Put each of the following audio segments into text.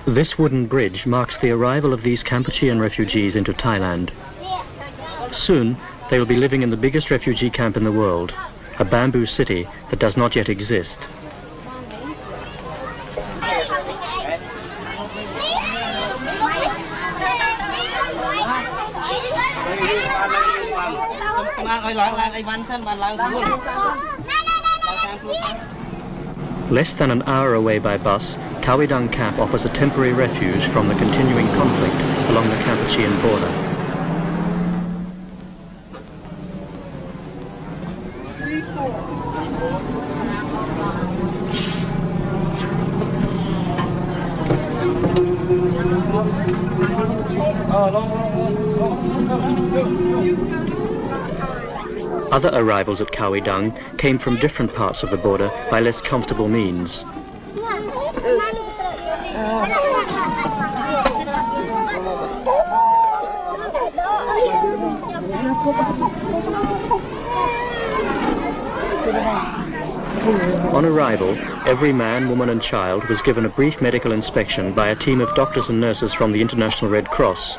This wooden bridge marks the arrival of these Kampuchean refugees into Thailand. Soon, they will be living in the biggest refugee camp in the world, a bamboo city that does not yet exist. Less than an hour away by bus, Khao-I-Dang camp offers a temporary refuge from the continuing conflict along the Kampuchean border. Other arrivals at Khao-I-Dang came from different parts of the border by less comfortable means. On arrival, every man, woman and child was given a brief medical inspection by a team of doctors and nurses from the International Red Cross.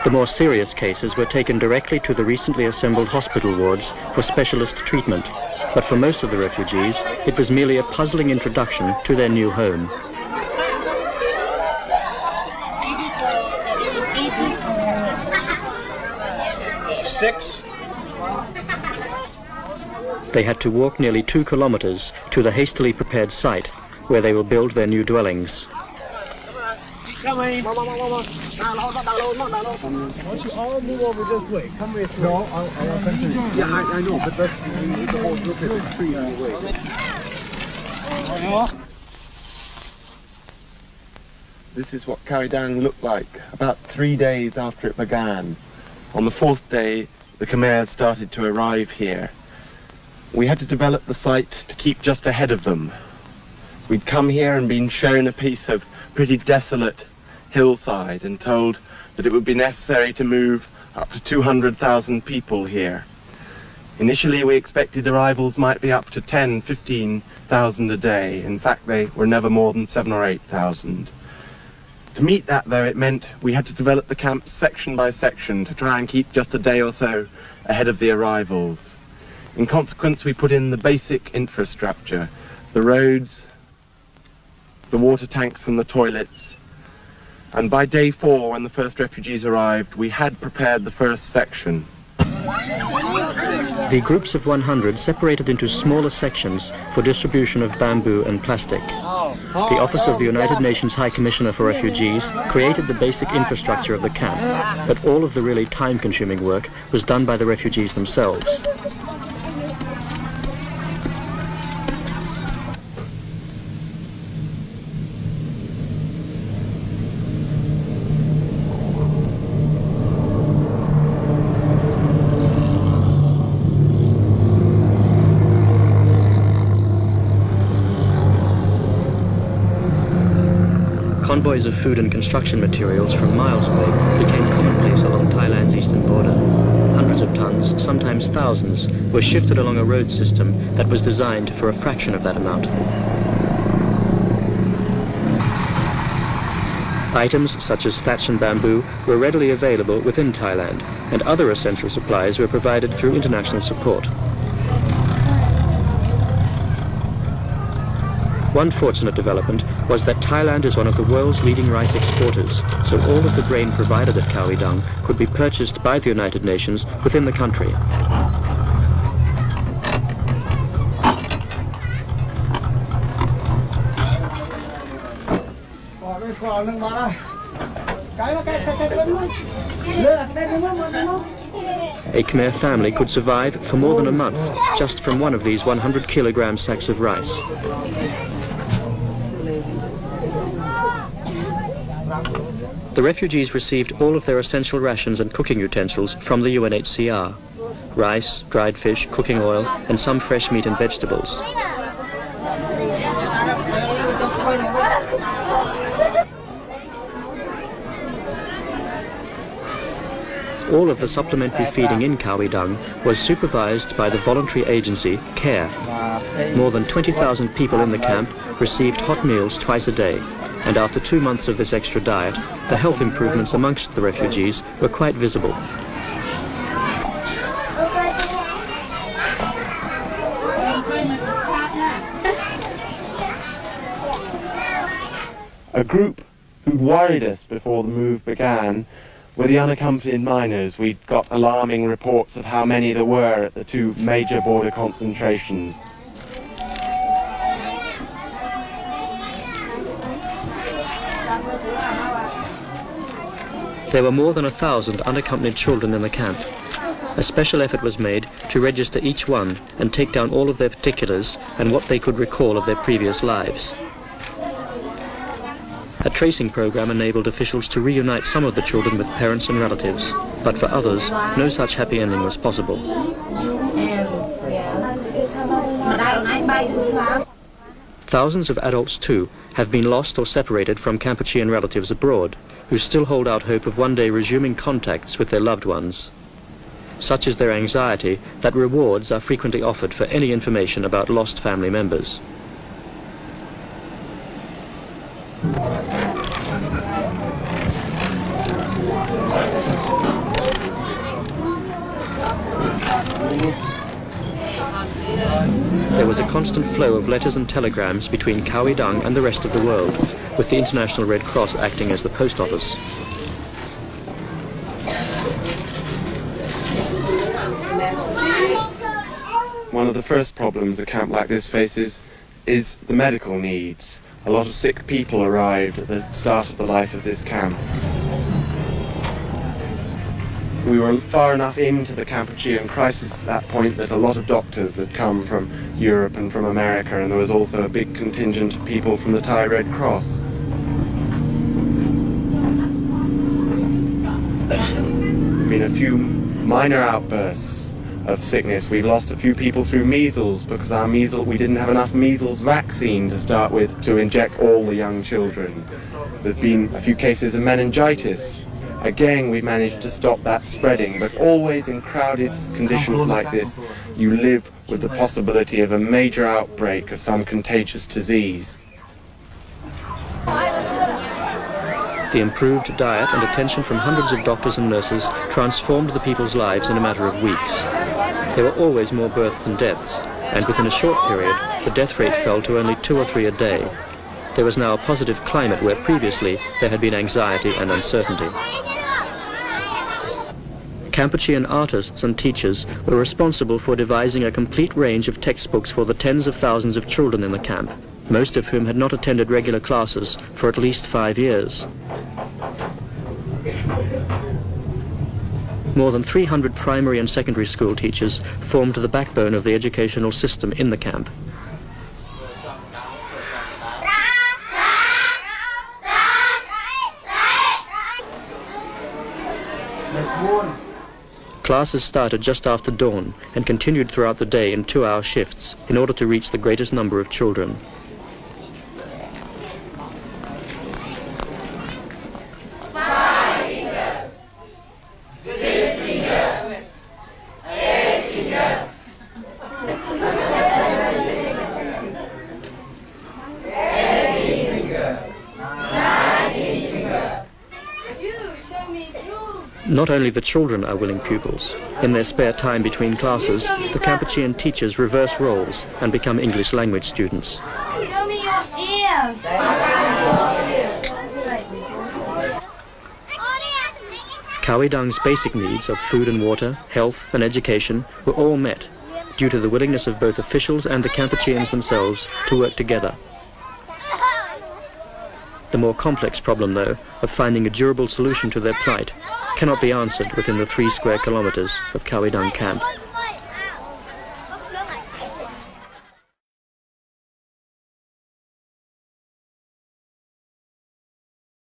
The more serious cases were taken directly to the recently assembled hospital wards for specialist treatment, but for most of the refugees, it was merely a puzzling introduction to their new home. Six. They had to walk nearly 2 kilometers to the hastily prepared site where they will build their new dwellings. I'll move over this way. Come with me. No, I'll continue. Yeah, I know, but that's the whole look at the tree in the way. This is what Khao-I-Dang looked like about 3 days after it began. On the 4th day, the Khmers started to arrive here. We had to develop the site to keep just ahead of them. We'd come here and been shown a piece of pretty desolate hillside and told that it would be necessary to move up to 200,000 people here. Initially we expected arrivals might be up to 10, 15,000 a day. In fact, they were never more than 7 or 8,000. To meet that, though, it meant we had to develop the camp section by section to try and keep just a day or so ahead of the arrivals. In consequence, we put in the basic infrastructure, the roads, the water tanks and the toilets. And by day 4, when the first refugees arrived, we had prepared the first section. The groups of 100 separated into smaller sections for distribution of bamboo and plastic. The Office of the United Nations High Commissioner for Refugees created the basic infrastructure of the camp, but all of the really time-consuming work was done by the refugees themselves. Convoys of food and construction materials from miles away became commonplace along Thailand's eastern border. Hundreds of tons, sometimes thousands, were shifted along a road system that was designed for a fraction of that amount. Items such as thatch and bamboo were readily available within Thailand, and other essential supplies were provided through international support. One fortunate development was that Thailand is one of the world's leading rice exporters, so all of the grain provided at Khao-I-Dang could be purchased by the United Nations within the country. A Khmer family could survive for more than a month just from one of these 100-kilogram sacks of rice. The refugees received all of their essential rations and cooking utensils from the UNHCR: rice, dried fish, cooking oil, and some fresh meat and vegetables. All of the supplementary feeding in Khao-I-Dang was supervised by the voluntary agency CARE. More than 20,000 people in the camp received hot meals twice a day. and after 2 months of this extra diet, the health improvements amongst the refugees were quite visible. A group who worried us before the move began were the unaccompanied minors. We'd got alarming reports of how many there were at the 2 major border concentrations. There were more than 1,000 unaccompanied children in the camp. A special effort was made to register each one and take down all of their particulars and what they could recall of their previous lives. A tracing program enabled officials to reunite some of the children with parents and relatives, but for others, no such happy ending was possible. Thousands of adults, too, have been lost or separated from Kampuchean relatives abroad, who still hold out hope of one day resuming contacts with their loved ones. Such is their anxiety that rewards are frequently offered for any information about lost family members. There was a constant flow of letters and telegrams between Khao-I-Dang and the rest of the world, with the International Red Cross acting as the post office. One of the first problems a camp like this faces is the medical needs. A lot of sick people arrived at the start of the life of this camp. We were far enough into the Kampuchean crisis at that point that a lot of doctors had come from Europe and from America, and there was also a big contingent of people from the Thai Red Cross. There have been a few minor outbursts of sickness. We lost a few people through measles because we didn't have enough measles vaccine to start with to inject all the young children. There have been a few cases of meningitis. Again, we managed to stop that spreading, but always in crowded conditions like this, you live with the possibility of a major outbreak of some contagious disease. The improved diet and attention from hundreds of doctors and nurses transformed the people's lives in a matter of weeks. There were always more births and deaths, and within a short period, the death rate fell to only 2 or 3 a day. There was now a positive climate where previously there had been anxiety and uncertainty. Kampuchean artists and teachers were responsible for devising a complete range of textbooks for the tens of thousands of children in the camp, most of whom had not attended regular classes for at least 5 years. More than 300 primary and secondary school teachers formed the backbone of the educational system in the camp. Classes started just after dawn and continued throughout the day in 2-hour shifts in order to reach the greatest number of children. Not only the children are willing pupils. In their spare time between classes, the Kampuchean teachers reverse roles and become English language students. Show me your ears. Khao-I-Dang's basic needs of food and water, health and education were all met due to the willingness of both officials and the Kampucheans themselves to work together. The more complex problem, though, of finding a durable solution to their plight cannot be answered within the 3 square kilometers of Khao-I-Dang camp.